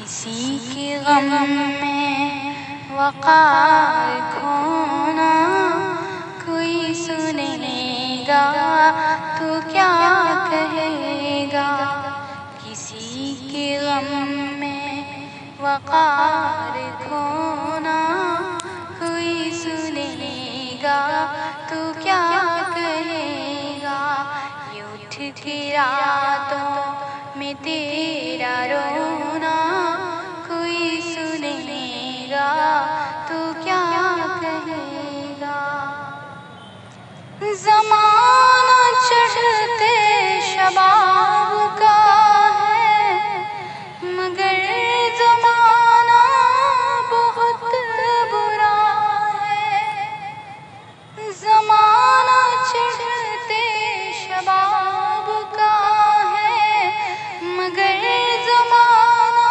کسی کے غم میں وقار کھونا کوئی سنے گا تو کیا کہے گا. کسی کے غم میں وقار کھونا کوئی سنے گا تو کیا کہے گا. یہ اٹھ کے راتوں میں تیرا رونا کوئی سنے گا تو کیا کہے گا. زمانہ چڑھتے شباب کا ہے مگر زمانہ بہت برا ہے. زمانہ چڑھتے شباب کا ہے مگر زمانہ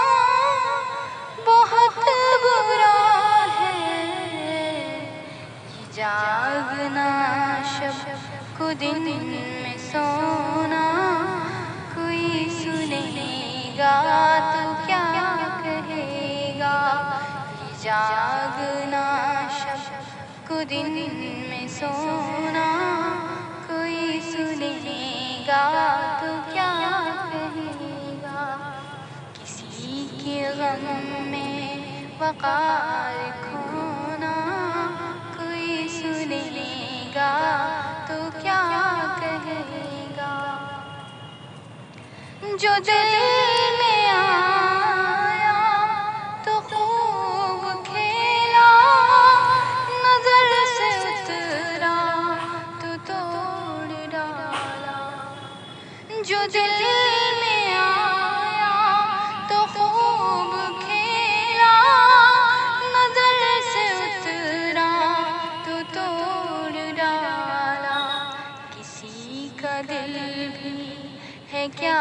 بہت برا ہے. یہ جاگنا شب کو دن میں سونا کوئی سنے گا تو کیا کہے گا. یہ جاگنا شب کو دن میں سونا کوئی سنے گا تو کیا کہے گا. کسی کے غم میں وقار کھونا کوئی سنے گا تو کیا کہے گا. جو دل میں آیا تو خوب کھیلا نظر سے اترا تو توڑ ڈالا. جو دل میں آیا تو خوب کھیلا نظر سے اترا تو توڑ ڈالا. کسی کا دل بھی ہے کیا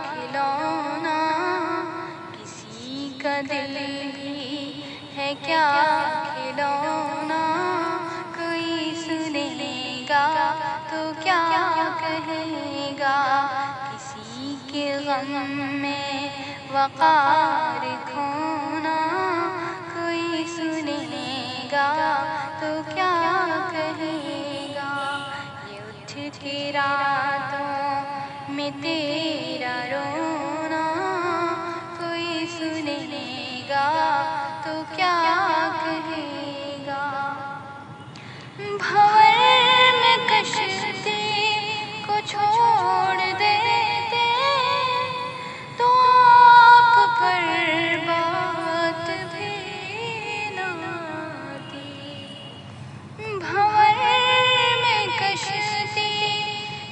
کھلونا کسی کا دل بھی ہے کیا کھلونا کوئی سنے گا تو کیا کہے گا. کسی کے غم میں وقار کھونا کوئی سنے گا تو کیا کہے گا. یہ اٹھ کے راتوں میں تیرا رونا کوئی سنے گا تو کیا کہے گا. بھنور میں کشتی کو چھوڑ دیتے تو آپ پر بات بھی نہ آتی. بھنور میں کشتی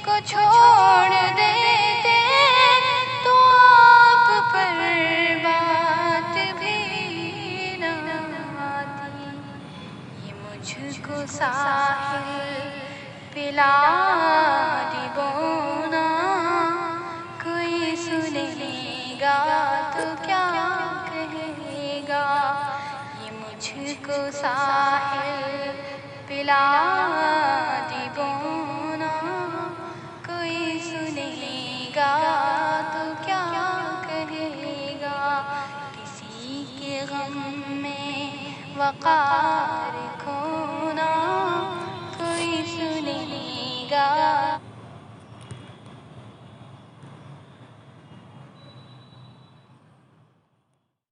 کو چھوڑ دیتے تو آپ پر بات بھی نہ آتی. یہ مجھ کو ساحل پلا ڈبونا کوئی سنے گا تو کیا کہے گا. یہ مجھ کو ساحل پلا ڈبونا کوئی سنے گا تو کیا کہے گا. کسی کے غم میں وقار کھونا کوئی سنے گا.